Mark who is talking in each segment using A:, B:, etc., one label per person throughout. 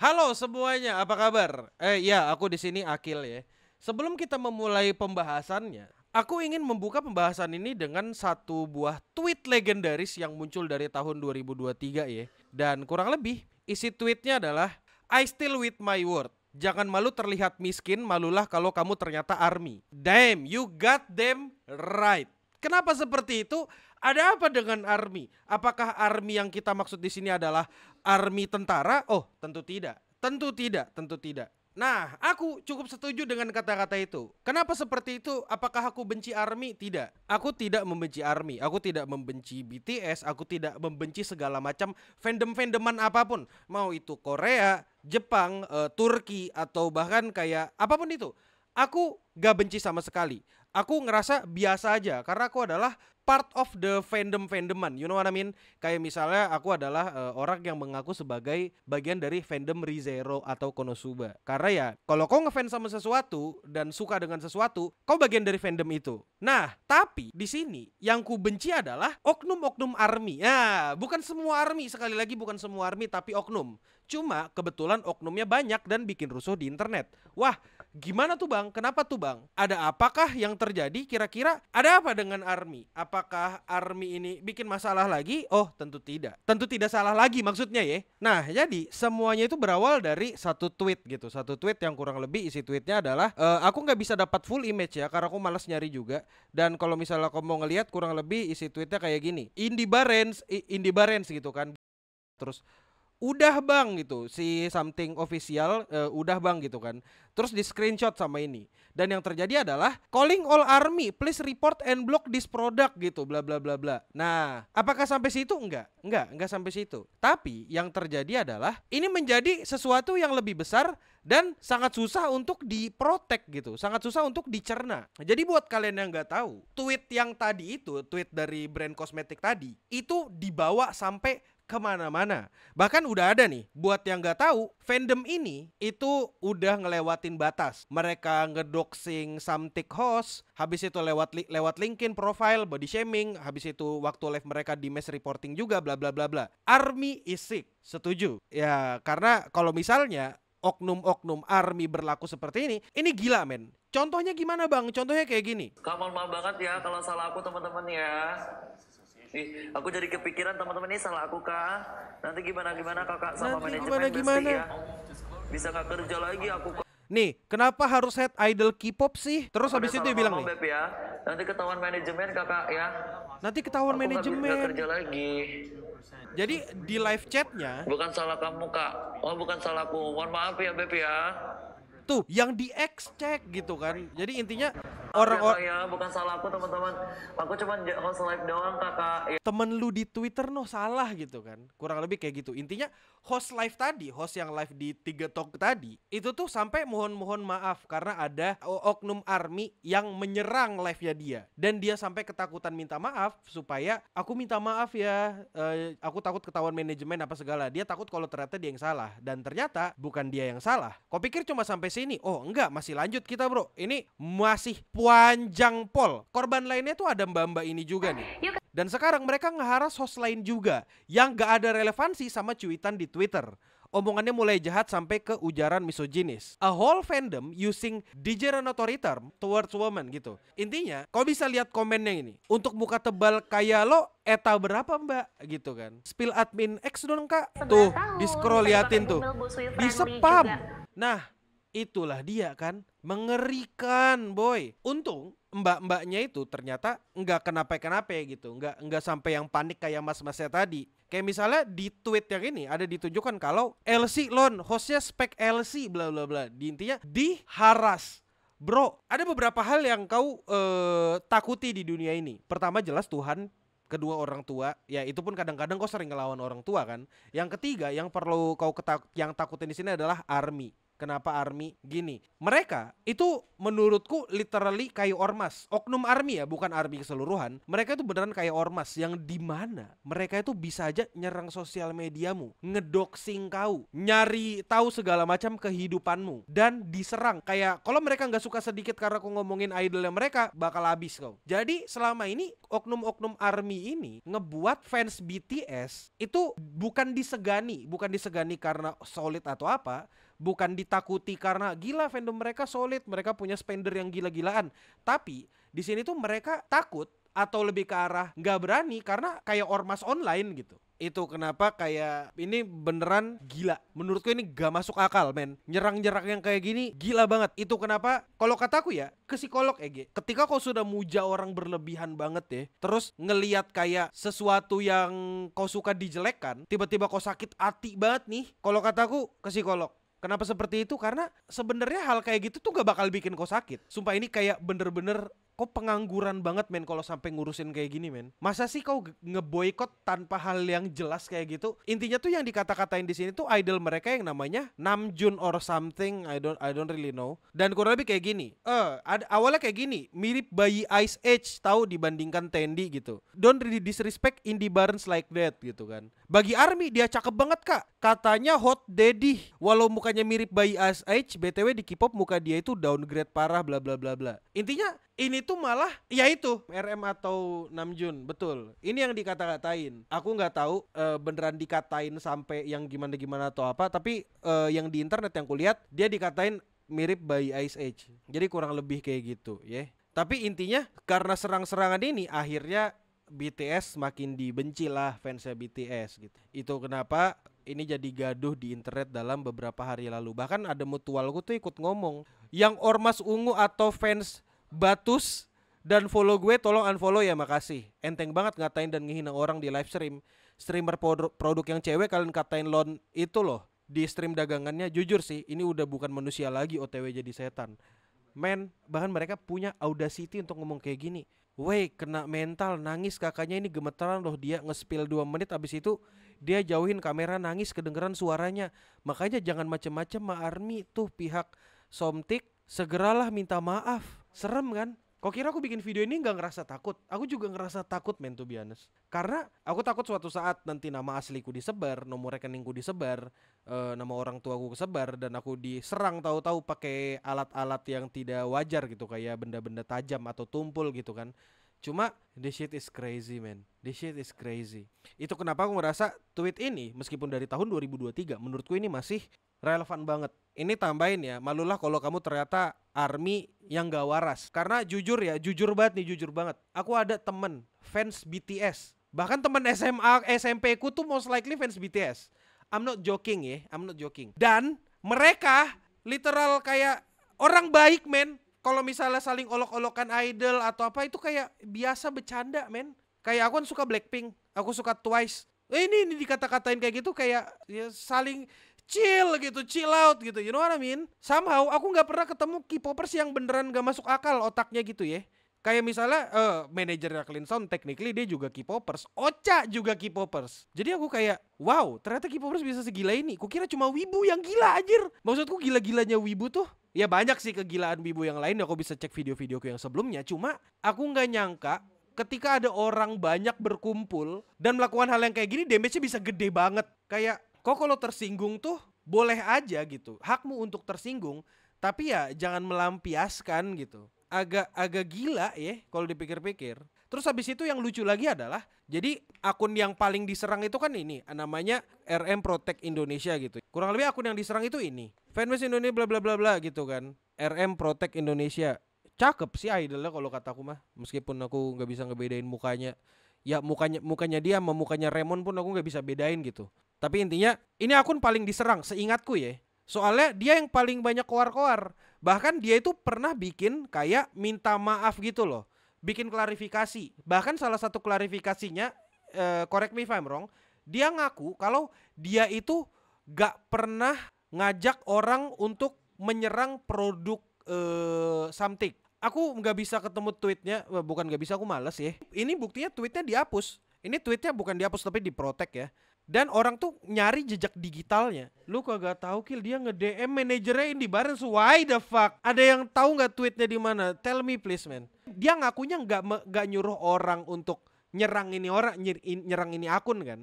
A: Halo semuanya, apa kabar? Ya, aku di sini Akil ya. Sebelum kita memulai pembahasannya, aku ingin membuka pembahasan ini dengan satu buah tweet legendaris yang muncul dari tahun 2023 ya. Dan kurang lebih isi tweetnya adalah I still with my word. Jangan malu terlihat miskin, malulah kalau kamu ternyata army. Damn, you got them right. Kenapa seperti itu? Ada apa dengan army? Apakah army yang kita maksud di sini adalah army tentara? Oh, tentu tidak. Tentu tidak, tentu tidak. Nah, aku cukup setuju dengan kata-kata itu. Kenapa seperti itu? Apakah aku benci army? Tidak. Aku tidak membenci army. Aku tidak membenci BTS. Aku tidak membenci segala macam fandom-fandoman apapun. Mau itu Korea, Jepang, Turki, atau bahkan kayak apapun itu. Aku gak benci sama sekali. Aku ngerasa biasa aja karena aku adalah part of the fandom-fandoman, you know what I mean? Kayak misalnya aku adalah orang yang mengaku sebagai bagian dari fandom ReZero atau Konosuba. Karena ya, kalau kau ngefans sama sesuatu dan suka dengan sesuatu, kau bagian dari fandom itu. Nah, tapi di sini yang ku benci adalah oknum-oknum army. Nah, bukan semua army, sekali lagi bukan semua army tapi oknum. Cuma kebetulan oknumnya banyak dan bikin rusuh di internet. Wah, gimana tuh bang? Kenapa tuh bang? Ada apakah yang terjadi? Kira-kira ada apa dengan army? Apakah army ini bikin masalah lagi? Oh, tentu tidak. Tentu tidak salah lagi maksudnya ya. Nah, jadi semuanya itu berawal dari satu tweet gitu. Satu tweet yang kurang lebih isi tweetnya adalah aku nggak bisa dapat full image ya karena aku malas nyari juga. Dan kalau misalnya kamu mau ngelihat kurang lebih isi tweetnya kayak gini. Indie Barents gitu kan. Terus udah bang gitu si something official udah bang gitu kan, terus di screenshot sama ini, dan yang terjadi adalah calling all army please report and block this product gitu bla bla bla bla. Nah, apakah sampai situ? Enggak sampai situ. Tapi yang terjadi adalah ini menjadi sesuatu yang lebih besar dan sangat susah untuk diprotek gitu, sangat susah untuk dicerna. Jadi buat kalian yang nggak tahu, tweet yang tadi itu, tweet dari brand kosmetik tadi itu dibawa sampai kemana-mana. Bahkan udah ada nih, buat yang nggak tahu, fandom ini itu udah ngelewatin batas. Mereka ngedoxing something host, habis itu lewat LinkedIn profile, body shaming, habis itu waktu live mereka di mass reporting juga, bla bla bla bla. Army is sick, setuju. Ya, karena kalau misalnya oknum-oknum army berlaku seperti ini gila men. Contohnya gimana bang? Contohnya kayak gini.
B: Kamu maaf banget ya kalau salah aku teman-teman ya. Aku jadi kepikiran teman-teman ini salah aku kak. Nanti gimana kakak sama
A: Nanti
B: manajemen
A: gimana?
B: ya. Bisa nggak kerja lagi aku kok.
A: Nih, kenapa harus head idol K-pop sih? Terus habis itu dia bilang nih,
B: Beb ya. Nanti ketahuan manajemen kakak ya.
A: nanti ketahuan
B: Aku nggak
A: manajemen.
B: kerja lagi.
A: Jadi di live chatnya
B: Bukan salah kamu kak. Oh bukan salahku. Mohon maaf ya Beb ya.
A: tuh yang di X cek gitu kan. Jadi intinya
B: Orang-orang
A: orang-orang
B: ya, bukan salah aku teman-teman. Aku cuma host live doang kakak. Ya.
A: temen lu di Twitter salah gitu kan. Kurang lebih kayak gitu. Intinya host live tadi, host yang live di Tiga Talk tadi, itu tuh sampai mohon maaf karena ada oknum army yang menyerang live-nya dia. Dan dia sampai ketakutan minta maaf supaya aku minta maaf ya, aku takut ketahuan manajemen apa segala. Dia takut kalau ternyata dia yang salah. Dan ternyata bukan dia yang salah. Kau pikir cuma sampai sini? Oh enggak, masih lanjut kita bro. Ini masih panjang pol. Korban lainnya tuh ada mbak-mbak ini juga nih. Dan sekarang mereka ngeharas host lain juga yang gak ada relevansi sama cuitan di Twitter. Omongannya mulai jahat sampai ke ujaran misoginis. A whole fandom using derogatory term towards women gitu. Intinya, kau bisa lihat komennya ini. Untuk muka tebal kayak lo, eta berapa mbak? Gitu kan. Spill admin X dong kak. Tuh, di scroll liatin tuh. Di spam. Nah, itulah dia kan. Mengerikan boy. Untung mbak-mbaknya itu ternyata nggak kenapa-kenapa gitu, nggak sampai yang panik kayak mas-masnya tadi. Kayak misalnya di tweet yang ini ada ditunjukkan kalau LC Lon hostnya spek LC bla bla bla. Di intinya diharas. Bro, ada beberapa hal yang kau takuti di dunia ini. Pertama jelas Tuhan, kedua orang tua, ya itu pun kadang-kadang kau sering ngelawan orang tua kan. Yang ketiga yang perlu kau yang takutin di sini adalah army. Kenapa ARMY gini? Mereka itu menurutku literally kayak ormas, oknum ARMY ya, bukan ARMY keseluruhan. Mereka itu beneran kayak ormas yang dimana mereka itu bisa aja nyerang sosial mediamu, ngedoxing kau, nyari tahu segala macam kehidupanmu, dan diserang. Kayak kalau mereka nggak suka sedikit karena aku ngomongin idolnya mereka, bakal habis kau. Jadi selama ini oknum-oknum ARMY ini ngebuat fans BTS itu bukan disegani karena solid atau apa, bukan ditakuti karena gila fandom mereka solid, mereka punya spender yang gila-gilaan. Tapi di sini tuh mereka takut atau lebih ke arah nggak berani karena kayak ormas online gitu. Itu kenapa kayak ini beneran gila. Menurutku ini gak masuk akal men. Nyerang-nyerang yang kayak gini gila banget. Itu kenapa kalau kataku ya ke psikolog Ege, ketika kau sudah muja orang berlebihan banget ya, terus ngeliat kayak sesuatu yang kau suka dijelekkan, tiba-tiba kau sakit hati banget nih, kalau kataku ke psikolog. Kenapa seperti itu? Karena sebenarnya hal kayak gitu tuh gak bakal bikin kau sakit. Sumpah ini kayak bener-bener kok pengangguran banget men kalau sampai ngurusin kayak gini men. Masa sih kau ngeboikot tanpa hal yang jelas kayak gitu? Intinya tuh yang dikata-katain di sini tuh idol mereka yang namanya Namjoon or something, I don't really know. Dan kurang lebih kayak gini. Awalnya kayak gini, mirip bayi Ice Age tahu dibandingkan Tendi gitu. Don't really disrespect indie barons like that gitu kan. Bagi ARMY dia cakep banget kak. Katanya hot daddy. Walau mukanya mirip bayi Ice Age, BTW di K-pop muka dia itu downgrade parah bla bla bla bla. Intinya ini tuh malah ya itu RM atau Namjoon, betul. Ini yang dikata-katain. Aku nggak tahu beneran dikatain sampai yang gimana-gimana atau apa, tapi yang di internet yang kulihat dia dikatain mirip bayi Ice Age. Jadi kurang lebih kayak gitu ya. Tapi intinya karena serang-serangan ini akhirnya BTS makin dibenci lah fansnya BTS gitu. Itu kenapa ini jadi gaduh di internet dalam beberapa hari lalu. Bahkan ada mutualku tuh ikut ngomong, yang ormas ungu atau fans Batus dan follow gue tolong unfollow ya, makasih. Enteng banget ngatain dan ngehina orang di live stream. Streamer produk yang cewek kalian katain lon itu loh di stream dagangannya. Jujur sih ini udah bukan manusia lagi, OTW jadi setan. Men, bahkan mereka punya audacity untuk ngomong kayak gini. Wey, kena mental, nangis kakaknya ini gemeteran loh, dia nge-spill 2 menit abis itu dia jauhin kamera nangis kedengeran suaranya. Makanya jangan macem-macem ma ARMY tuh pihak Somtik, segeralah minta maaf. Serem kan? Kok kira aku bikin video ini gak ngerasa takut? Aku juga ngerasa takut men, to be honest. Karena aku takut suatu saat nanti nama asliku disebar, nomor rekeningku disebar, nama orang tuaku kesebar, dan aku diserang tahu-tahu pakai alat-alat yang tidak wajar gitu, kayak benda-benda tajam atau tumpul gitu kan. Cuma this shit is crazy man. This shit is crazy. Itu kenapa aku ngerasa tweet ini meskipun dari tahun 2023 menurutku ini masih relevan banget. Ini tambahin ya, malulah kalau kamu ternyata ARMY yang gak waras. Karena jujur ya, jujur banget. Aku ada temen fans BTS. Bahkan temen SMA, SMP ku tuh most likely fans BTS. I'm not joking ya, I'm not joking. Dan mereka literal kayak orang baik men. Kalau misalnya saling olok-olokan idol atau apa itu kayak biasa bercanda men. Kayak aku kan suka Blackpink, aku suka Twice. Ini dikata-katain kayak gitu kayak ya saling chill gitu, chill out gitu, you know what I mean? Somehow aku gak pernah ketemu K-popers yang beneran gak masuk akal otaknya gitu ya. Kayak misalnya manajernya Clean Sound technically dia juga K-popers, Ocha juga K-popers. Jadi aku kayak wow, ternyata K-popers bisa segila ini. Kukira cuma wibu yang gila anjir. Maksudku gila-gilanya wibu tuh ya banyak sih kegilaan wibu yang lain. Aku bisa cek video-videoku yang sebelumnya. Cuma aku gak nyangka ketika ada orang banyak berkumpul dan melakukan hal yang kayak gini, damage-nya bisa gede banget. Kayak kok kalau tersinggung tuh boleh aja gitu, hakmu untuk tersinggung, tapi ya jangan melampiaskan gitu. Agak gila ya kalau dipikir-pikir. Terus habis itu yang lucu lagi adalah, jadi akun yang paling diserang itu kan ini, namanya RM Protect Indonesia gitu. Kurang lebih akun yang diserang itu ini, fanbase Indonesia bla bla bla bla gitu kan. RM Protect Indonesia. Cakep sih idolnya kalau kataku mah, meskipun aku nggak bisa ngebedain mukanya. Ya mukanya dia sama mukanya Raymond pun aku nggak bisa bedain gitu. Tapi intinya ini akun paling diserang seingatku ya. Soalnya dia yang paling banyak koar-koar. Bahkan dia itu pernah bikin kayak minta maaf gitu loh, bikin klarifikasi. Bahkan salah satu klarifikasinya, correct me if I'm wrong, dia ngaku kalau dia itu gak pernah ngajak orang untuk menyerang produk Something. Aku nggak bisa ketemu tweetnya, bukan nggak bisa, aku males ya. Ini buktinya tweetnya dihapus. Ini tweetnya bukan dihapus tapi diprotek ya. Dan orang tuh nyari jejak digitalnya. Lu kagak tahu Kil, dia nge-DM manajernya Indy Barens. Why the fuck? Ada yang tahu nggak tweetnya di mana? Tell me please man. Dia ngakunya nggak nyuruh orang untuk nyerang ini orang, nyerang ini akun kan.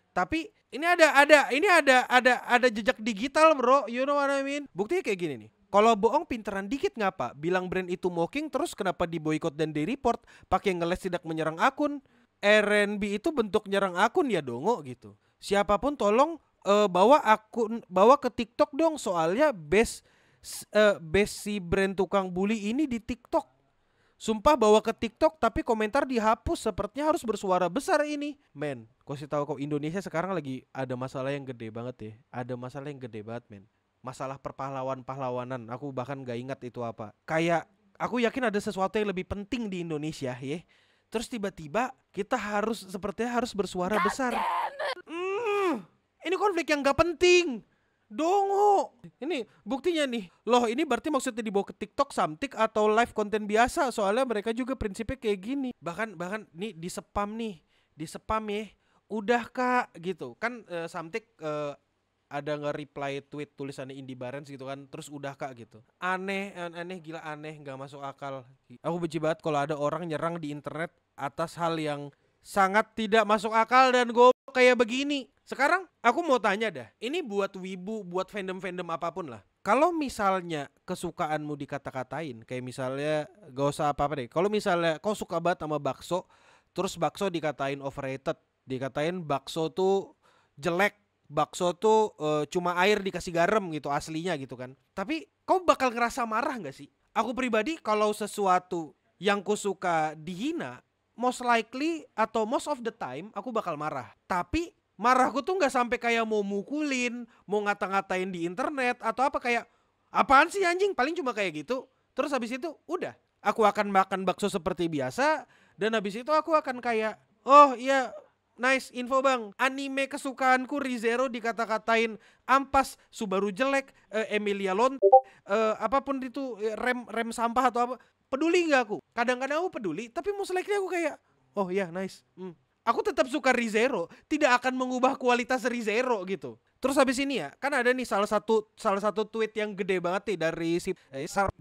A: Tapi ini ada jejak digital bro, you know what I mean? Buktinya kayak gini nih. Kalau bohong pinteran dikit ngapa? Bilang brand itu mocking terus kenapa diboykot dan di-report? Pakai ngeles tidak menyerang akun. RNB itu bentuk nyerang akun ya dongo gitu. Siapapun tolong bawa ke TikTok dong, soalnya base si brand tukang bully ini di TikTok. Sumpah bawa ke TikTok tapi komentar dihapus, sepertinya harus bersuara besar ini. Men, kau sih tahu kok Indonesia sekarang lagi ada masalah yang gede banget ya. Ada masalah yang gede banget men. Masalah perpahlawanan. Aku bahkan gak ingat itu apa. Kayak aku yakin ada sesuatu yang lebih penting di Indonesia ya. Terus tiba-tiba kita sepertinya harus bersuara besar. Ini konflik yang gak penting. Dongo. Ini buktinya nih. Loh ini berarti maksudnya dibawa ke TikTok, Samtik atau live konten biasa. Soalnya mereka juga prinsipnya kayak gini. Bahkan nih di spam ya. Udah kak gitu. Kan Samtik ada nge-reply tweet tulisannya Indy Barens gitu kan. Terus udah kak gitu. Aneh gila aneh, gak masuk akal. Aku benci banget kalau ada orang nyerang di internet atas hal yang sangat tidak masuk akal dan goblok kayak begini. Sekarang aku mau tanya dah, ini buat wibu, buat fandom-fandom apapun lah. Kalau misalnya kesukaanmu dikata-katain, kayak misalnya gak usah apa-apa deh. Kalau misalnya kau suka banget sama bakso, terus bakso dikatain overrated, dikatain bakso tuh jelek, bakso tuh cuma air dikasih garam gitu aslinya gitu kan. Tapi kau bakal ngerasa marah gak sih? Aku pribadi kalau sesuatu yang ku suka dihina, most likely atau most of the time aku bakal marah. Tapi marahku tuh gak sampai kayak mau mukulin, mau ngata-ngatain di internet atau apa, kayak apaan sih anjing, paling cuma kayak gitu. Terus habis itu udah, aku akan makan bakso seperti biasa. Dan habis itu aku akan kayak, oh iya nice info bang, anime kesukaanku ReZero dikata-katain ampas, Subaru jelek, Emilia Lont, apapun itu, rem sampah atau apa, peduli gak aku? Kadang-kadang aku peduli, tapi most likely aku kayak, oh iya nice. Aku tetap suka ReZero, tidak akan mengubah kualitas ReZero gitu. Terus habis ini ya, kan ada nih salah satu tweet yang gede banget nih dari 2,2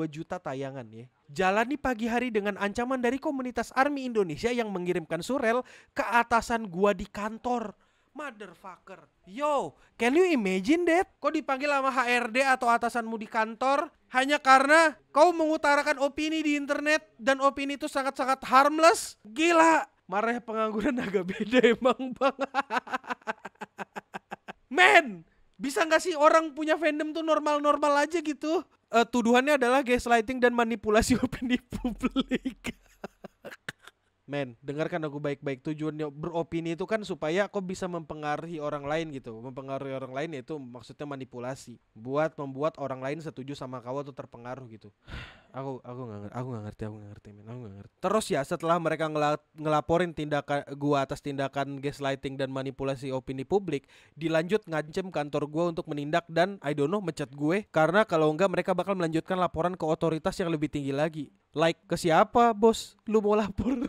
A: juta tayangan ya. Jalani pagi hari dengan ancaman dari komunitas ARMY Indonesia yang mengirimkan surel ke atasan gua di kantor. Motherfucker. Yo, can you imagine that? Kau dipanggil sama HRD atau atasanmu di kantor hanya karena kau mengutarakan opini di internet dan opini itu sangat-sangat harmless? Gila. Marahnya pengangguran agak beda emang bang. Men, bisa gak sih orang punya fandom tuh normal-normal aja gitu? Tuduhannya adalah gaslighting dan manipulasi opini publik. Men, dengarkan aku baik-baik. Tujuannya beropini itu kan supaya kau bisa mempengaruhi orang lain gitu. Mempengaruhi orang lain itu maksudnya manipulasi. Membuat orang lain setuju sama kau atau terpengaruh gitu. Aku nggak ngerti men. Terus ya setelah mereka ngelaporin tindakan gua atas tindakan gaslighting dan manipulasi opini publik, dilanjut ngancem kantor gua untuk menindak dan mecat gue, karena kalau enggak mereka bakal melanjutkan laporan ke otoritas yang lebih tinggi lagi. Like ke siapa bos? Lu mau lapor?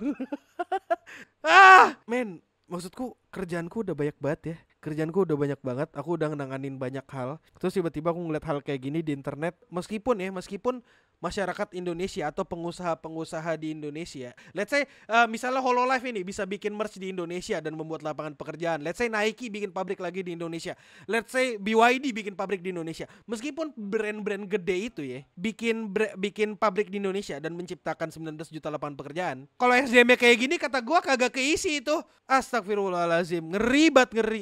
A: Men, maksudku kerjaanku udah banyak banget ya. Kerjaanku udah banyak banget. Aku udah nanganin banyak hal. Terus tiba-tiba aku ngeliat hal kayak gini di internet. Meskipun masyarakat Indonesia atau pengusaha-pengusaha di Indonesia, let's say misalnya Hololive ini bisa bikin merch di Indonesia dan membuat lapangan pekerjaan. Let's say Nike bikin pabrik lagi di Indonesia. Let's say BYD bikin pabrik di Indonesia. Meskipun brand-brand gede itu ya bikin pabrik di Indonesia dan menciptakan 19 juta lapangan pekerjaan, kalau SDM-nya kayak gini kata gua kagak keisi itu. Astagfirullahalazim. Ngeri.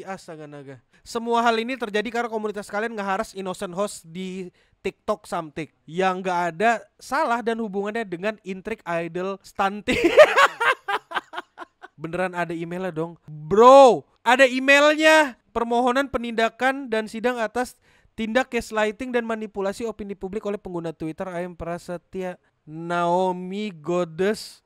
A: Astaga naga. Semua hal ini terjadi karena komunitas kalian ngeharas innocent host di TikTok Samtik yang gak ada salah dan hubungannya dengan intrik idol stunting. Beneran ada emailnya dong bro, ada emailnya. Permohonan penindakan dan sidang atas tindak gaslighting dan manipulasi opini publik oleh pengguna Twitter AM Prasetya Naomi Goddess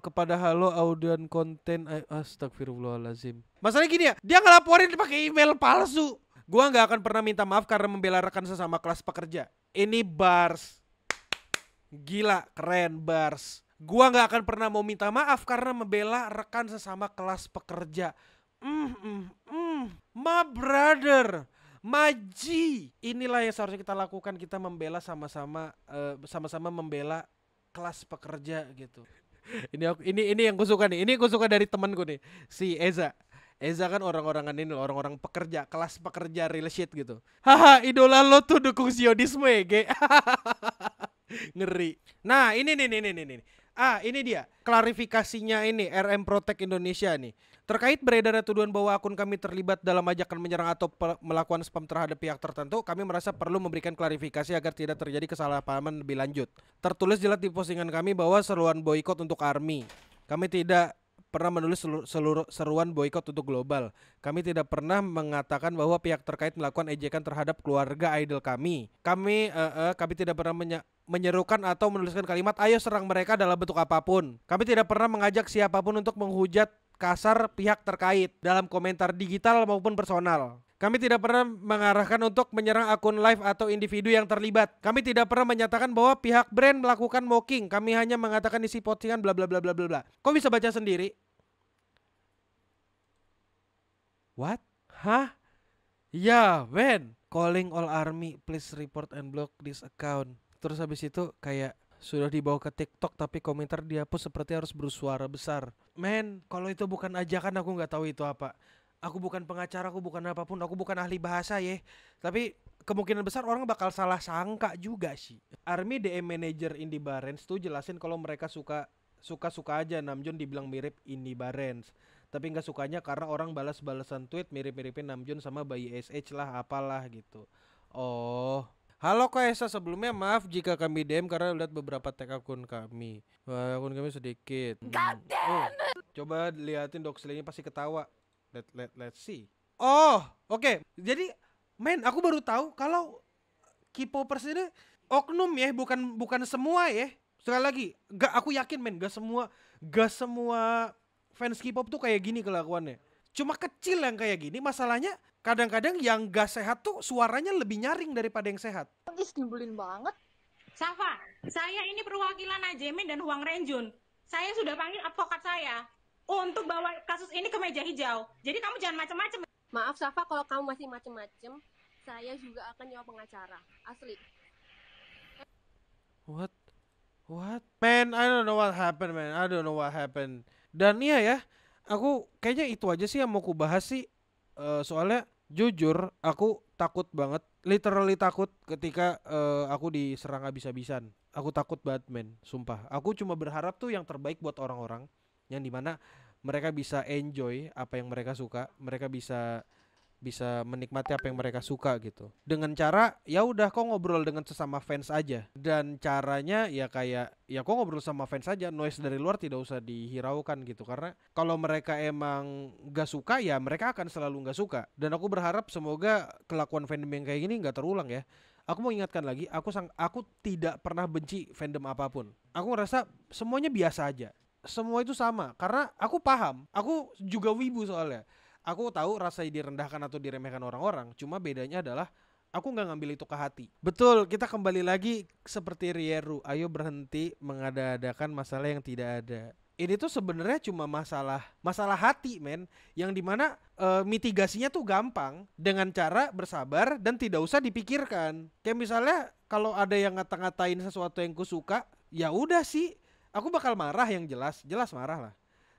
A: kepada halo audian konten. Astagfirullahalazim. Masalahnya gini ya, dia ngelaporin pakai email palsu. Gua gak akan pernah minta maaf karena membela rekan sesama kelas pekerja. Ini bars. Gila, keren bars. Gua gak akan pernah mau minta maaf karena membela rekan sesama kelas pekerja. My brother, Maji. Inilah yang seharusnya kita lakukan. Kita membela sama-sama, sama-sama membela kelas pekerja gitu. Ini yang gue suka nih. Ini gue suka dari temanku nih, si Eza. Eza kan orang-orangan ini, orang-orang pekerja, kelas pekerja real shit gitu. Haha, idola lo tuh dukung Zionisme ya, ge. Ngeri. Nah, ini. Ini dia klarifikasinya ini RM Protect Indonesia nih. Terkait beredarnya tuduhan bahwa akun kami terlibat dalam ajakan menyerang atau melakukan spam terhadap pihak tertentu, kami merasa perlu memberikan klarifikasi agar tidak terjadi kesalahpahaman lebih lanjut. Tertulis jelas di postingan kami bahwa seruan boykot untuk ARMY. Kami tidak pernah menulis seruan boykot untuk global. Kami tidak pernah mengatakan bahwa pihak terkait melakukan ejekan terhadap keluarga idol kami. Kami tidak pernah menyerukan atau menuliskan kalimat ayo serang mereka dalam bentuk apapun. Kami tidak pernah mengajak siapapun untuk menghujat kasar pihak terkait dalam komentar digital maupun personal. Kami tidak pernah mengarahkan untuk menyerang akun live atau individu yang terlibat. Kami tidak pernah menyatakan bahwa pihak brand melakukan mocking. Kami hanya mengatakan isi postingan bla bla bla bla bla bla. Kau bisa baca sendiri. What? Hah? Ya, when calling all army, please report and block this account. Terus habis itu kayak sudah dibawa ke TikTok tapi komentar dihapus seperti harus bersuara besar. Men, kalau itu bukan ajakan aku nggak tahu itu apa. Aku bukan pengacara, aku bukan apapun, aku bukan ahli bahasa ya. Tapi kemungkinan besar orang bakal salah sangka juga sih. Army DM manager Indy Barens tuh jelasin kalau mereka suka aja Namjoon dibilang mirip Indy Barens. Tapi nggak sukanya karena orang balas-balasan tweet mirip-miripin Namjoon sama Bayi SH lah apalah gitu. Oh, halo Kak Esa, sebelumnya maaf jika kami DM karena lihat beberapa tag akun kami. Wah, akun kami sedikit. Coba liatin doxlingnya pasti ketawa. Let's see. Oh, oke. Jadi, men, aku baru tahu kalau K-popers ini oknum ya, bukan semua ya. Sekali lagi, aku yakin men, gak semua fans K-pop tuh kayak gini kelakuannya. Cuma kecil yang kayak gini, masalahnya kadang-kadang yang gak sehat tuh suaranya lebih nyaring daripada yang sehat.
C: Ih, nyebelin banget.
D: Safa, saya ini perwakilan Najemin dan Huang Renjun. Saya sudah panggil advokat saya untuk bawa kasus ini ke meja hijau. Jadi kamu jangan macam-macam.
C: Maaf Safa, kalau kamu masih macem-macem, saya juga akan nyewa pengacara. Asli.
A: What? Man, I don't know what happened. Dan iya ya, aku kayaknya itu aja sih yang mau ku bahas sih. Soalnya jujur aku takut banget, literally takut ketika aku diserang habis-habisan. Aku takut banget men, sumpah. Aku cuma berharap tuh yang terbaik buat orang-orang, yang dimana mereka bisa enjoy apa yang mereka suka, mereka bisa menikmati apa yang mereka suka gitu. Dengan cara ya udah kok ngobrol dengan sesama fans aja. Dan caranya ya kayak ya kok ngobrol sama fans aja, noise dari luar tidak usah dihiraukan gitu. Karena kalau mereka emang gak suka ya mereka akan selalu gak suka. Dan aku berharap semoga kelakuan fandom yang kayak gini gak terulang ya. Aku mau ingatkan lagi, aku tidak pernah benci fandom apapun. Aku ngerasa semuanya biasa aja. Semua itu sama karena aku paham. Aku juga wibu soalnya. Aku tahu rasa direndahkan atau diremehkan orang-orang. Cuma bedanya adalah aku gak ngambil itu ke hati. Betul, kita kembali lagi seperti Rieru. Ayo berhenti mengada-adakan masalah yang tidak ada. Ini tuh sebenarnya cuma masalah hati men. Yang dimana mitigasinya tuh gampang. Dengan cara bersabar dan tidak usah dipikirkan. Kayak misalnya kalau ada yang ngata-ngatain sesuatu yang ku suka, ya udah sih, aku bakal marah yang jelas marah lah.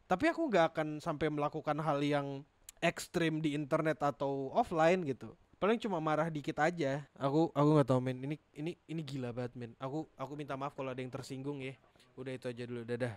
A: Tapi aku gak akan sampai melakukan hal yang ekstrim di internet atau offline gitu. Paling cuma marah dikit aja. Aku nggak tahu men. Ini gila banget men. Aku minta maaf kalau ada yang tersinggung ya. Udah itu aja dulu. Dadah.